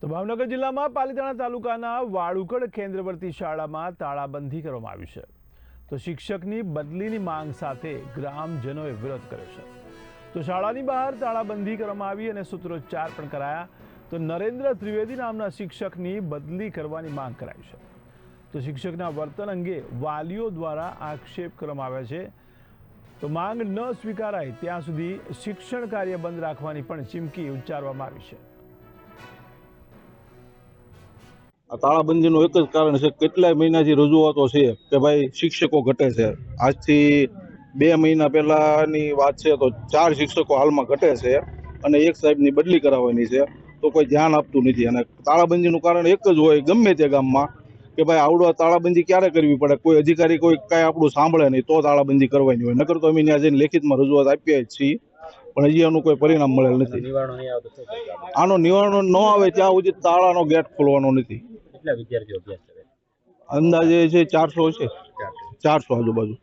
તો ભાવનગર જિલ્લામાં પાલીતાણા તાલુકાના વાળુકડ કેન્દ્રવર્તી શાળામાં તાળાબંધી કરવામાં આવી છે। તો શિક્ષકની બદલીની માંગ સાથે ગ્રામજનોએ વિરોધ કર્યો છે। તો શાળાની બહાર તાળાબંધી કરવામાં આવી અને સૂત્રોચ્ચાર પણ કરાયા। તો નરેન્દ્ર ત્રિવેદી નામના શિક્ષકની બદલી કરવાની માંગ કરાઈ છે। તો શિક્ષકના વર્તન અંગે વાલીઓ દ્વારા આક્ષેપ કરવામાં આવ્યા છે। તો માંગ ન સ્વીકારાય ત્યાં સુધી શિક્ષણ કાર્ય બંધ રાખવાની પણ ચીમકી ઉચ્ચારવામાં આવી છે। તાળાબંધીનું એક જ કારણ છે, કેટલાય મહિનાથી રજૂઆતો છે કે ભાઈ શિક્ષકો ઘટે છે। આજથી 2 મહિના પહેલાની વાત છે તો 4 શિક્ષકો હાલમાં ઘટે છે અને એક સાહેબની બદલી કરાવવાની છે, તો કોઈ ધ્યાન આપતું નથી। અને તાળાબંધીનું કારણ એક જ હોય ગમે તે ગામમાં કે ભાઈ આવડો તાળાબંધી ક્યારે કરવી પડે, કોઈ અધિકારી કોઈ કાંઈ આપણું સાંભળે નહીં તો તાળાબંધી કરવાની હોય, નકર તો અમે ત્યાં જઈને લેખિતમાં રજૂઆત આપીએ જ છીએ, પણ હજી આનું કોઈ પરિણામ મળેલ નથી। આનો નિવારણ ન આવે ત્યાં સુધી તાળાનો ગેટ ખોલવાનો નથી। વિદ્યાર્થીઓ અભ્યાસ કરે અંદાજે છે 400 છે, 400 આજુબાજુ।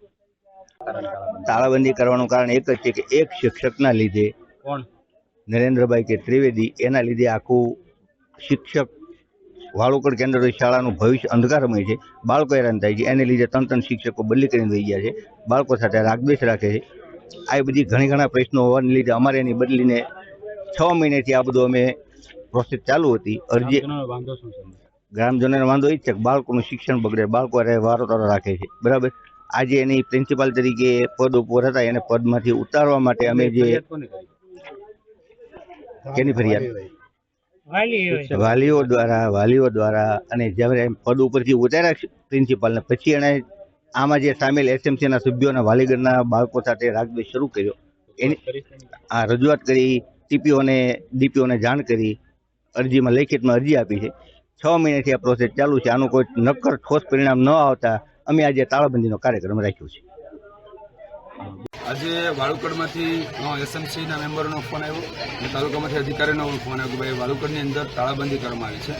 તાળાબંધી કરવાનું કારણ એક જ છે કે એક શિક્ષકના લીધે, કોણ? નરેન્દ્રભાઈ કે ત્રિવેદી, એના લીધે આખું શિક્ષક વાળુકડ કેન્દ્ર શાળાનું ભવિષ્ય અંધકારમય છે। બાળકો હેરાન થાય છે, એને લીધે 3 શિક્ષકો બદલી કરીને વહી ગયા છે। બાળકો સાથે રાગદ્વેષ રાખે છે। આ બધી ઘણા પ્રશ્નો હોવાને લીધે અમારે એની બદલીને 6 મહિનાથી આ બધું અમે પ્રોસેસ ચાલુ હતી। અરજી વાંધો શું છે? ગ્રામજનોને વાંધો એ જ છે કે બાળકોનું શિક્ષણ બગડે, બાળકો વારોતારો રાખે છે, બરાબર। આજે એની પ્રિન્સિપાલ તરીકે પદ ઉપર હતા, એને પદમાંથી ઉતારવા માટે અમે જે કેની ફરિયાદ વાલીઓ દ્વારા અને જ્યારે પદ ઉપરથી ઉતાર્યા પ્રિન્સિપાલને પછી એને આમાં જે સામેલ એસએમસીના સભ્યોના વાલીગણના બાળકો સાથે રાગદ્વેષ શરૂ કર્યો। એની આ રજૂઆત કરી, ટીપીઓને ડીપીઓને જાણ કરી, અરજીમાં લેખિતમાં અરજી આપી છે। 6 મહિનાથી આ પ્રોસેસ ચાલુ છે। આનું કોઈ નક્કર ઠોસ પરિણામ ન આવતા અમે આજે તાળાબંધીનો કાર્યક્રમ રાખ્યો છે। આજે વાળુકડમાંથી એસએમસીના મેમ્બરનો ફોન આવ્યો અને તાલુકામાંથી અધિકારીનો ફોન આવ્યો કે ભાઈ વાળુકડની અંદર તાળાબંધી કરવામાં આવી છે।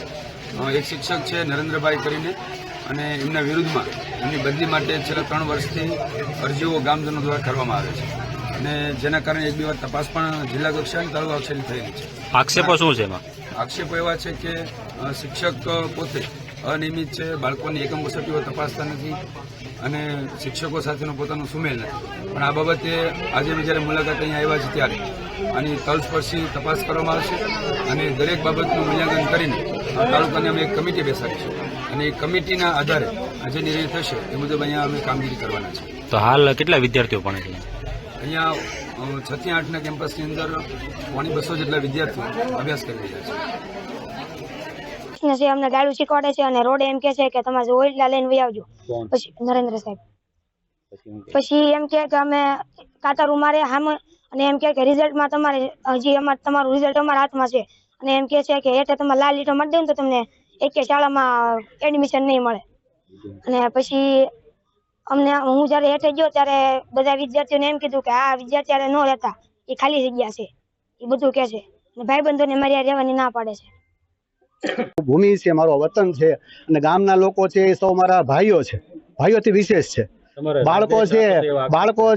એક શિક્ષક છે નરેન્દ્રભાઈ કરીને, અને એમના વિરુદ્ધમાં એમની બદલી માટે છેલ્લા 3 વર્ષથી અરજીઓ ગામજનો દ્વારા કરવામાં આવે છે, અને જેના કારણે 1-2 વાર તપાસ પણ જિલ્લા કક્ષાએ અને તાલુકા કક્ષાએ થયેલી છે। આક્ષેપો શું છે એમાં? આક્ષેપો એવા છે કે શિક્ષક પોતે અનિયમિત છે, બાળકોની એકમ કસોટીઓ તપાસતા નથી અને શિક્ષકો સાથેનો પોતાનો સુમેળ નથી। પણ આ બાબતે આજે અમે જ્યારે મુલાકાત અહીંયા આવ્યા છે ત્યારે આની તલસ્પર્શી તપાસ કરવામાં આવશે અને દરેક બાબતનું મૂલ્યાંકન કરીને તાલુકાની અમે એક કમિટી બેસાડીશું અને એ કમિટીના આધારે જે નિર્ણય થશે એ મુજબ અહીંયા અમે કામગીરી કરવાના છે। તો હાલ કેટલા વિદ્યાર્થીઓ ભણે છે અહીંયા? 6 થી 8ના કેમ્પસની અંદર 200 જેટલા વિદ્યાર્થીઓ અભ્યાસ કરી રહ્યા છે। અમને ગાડું શીખવાડે છે અને રોડે એમ કે છે કે તમારે ઓઈલા લઈને વહી આવજો। પછી નરેન્દ્ર સાહેબ પછી એમ કે અમે કાતરું મારે હામ અને એમ કે રિઝલ્ટમાં તમારે હજી તમારું રિઝલ્ટ અમારા હાથમાં છે, અને એમ કે છે કે એટલે તમે લાલ લીટો મારી દે ને તો તમને એક શાળામાં એડમિશન નહીં મળે। અને પછી હું જયારે હેઠે ગયો ત્યારે બધા વિદ્યાર્થીઓને એમ કીધું કે આ વિદ્યાર્થી ન રહેતા, એ ખાલી જગ્યા છે, એ બધું કે છે, અને ભાઈબંધોને મારી રહેવાની ના પાડે છે। ભૂમિ છે, મારો વતન છે, અને ગામના લોકો છે એ સૌ મારા ભાઈઓ છે, ભાઈઓથી વિશેષ છે। બાળકો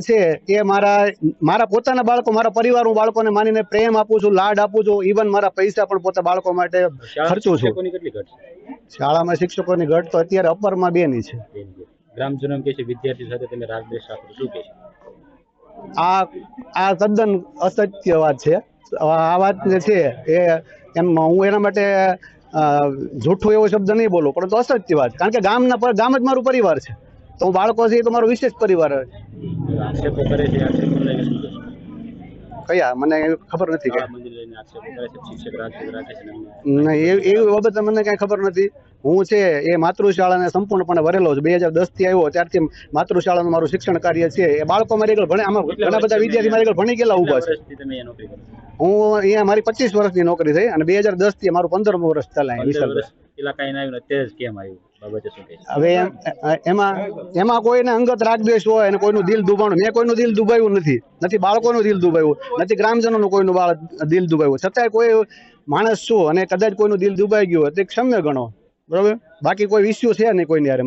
છે એ મારા પોતાના બાળકો, મારા પરિવાર, હું બાળકોને માનીને પ્રેમ આપું છું, લાડ આપું છું, ઇવન મારા પૈસા પણ પોતા બાળકો માટે ખર્ચું છું। શાળામાં શિક્ષકોની ઘટ તો અત્યારે અપરમાં 2 ની છે। ગ્રામજનો કે છે વિદ્યાર્થી સાથે તમે રાગદ્વેષ રાખો, શું કહે છે? આ તદ્દન અસત્ય વાત છે। આ વાત જે છે એ હું એના માટે જૂઠું એવો શબ્દ નહીં બોલું, પરંતુ અસત્ય વાત, કારણ કે ગામ જ મારું પરિવાર છે, તો હું બાળકો છે એ તો મારો વિશેષ પરિવાર છે। આક્ષેપો કરે છે, આક્ષેપો લઈને શું કહે છે? કયા મને ખબર નથી કે આક્ષેપો કરે છે શિક્ષક રાખે છે? નહીં, એવી બાબત મને કઈ ખબર નથી। હું છે એ માતૃશાળાને સંપૂર્ણપણે ભરેલો છું। 2010 થી આવ્યો ત્યારથી માતૃશાળાનું મારું શિક્ષણ કાર્ય છે એ બાળકો મારી આગળ ભણે, આમાં ઘણા બધા વિદ્યાર્થી મારી આગળ ભણી ગયેલા ઉભા છે। હું અહીંયા મારી 25 વર્ષની નોકરી થઈ અને 2010 થી મારું 15મું વર્ષ ચાલે। હવે એમાં કોઈને અંગત રાગદ્વેષ હોય અને કોઈનું દિલ દુભાણું, મેં કોઈનું દિલ દુભાવ્યું નથી, બાળકોનું દિલ દુભાવ્યું નથી, ગ્રામજનોનું કોઈનું દિલ દુભાવ્યું, છતાંય કોઈ માણસ છું અને કદાચ કોઈનું દિલ દુભાઈ ગયું હોય તો ક્ષમ્ય ગણો, બરોબર। બાકી કોઈ ઇસ્યુ છે નહીં કોઈની યારે।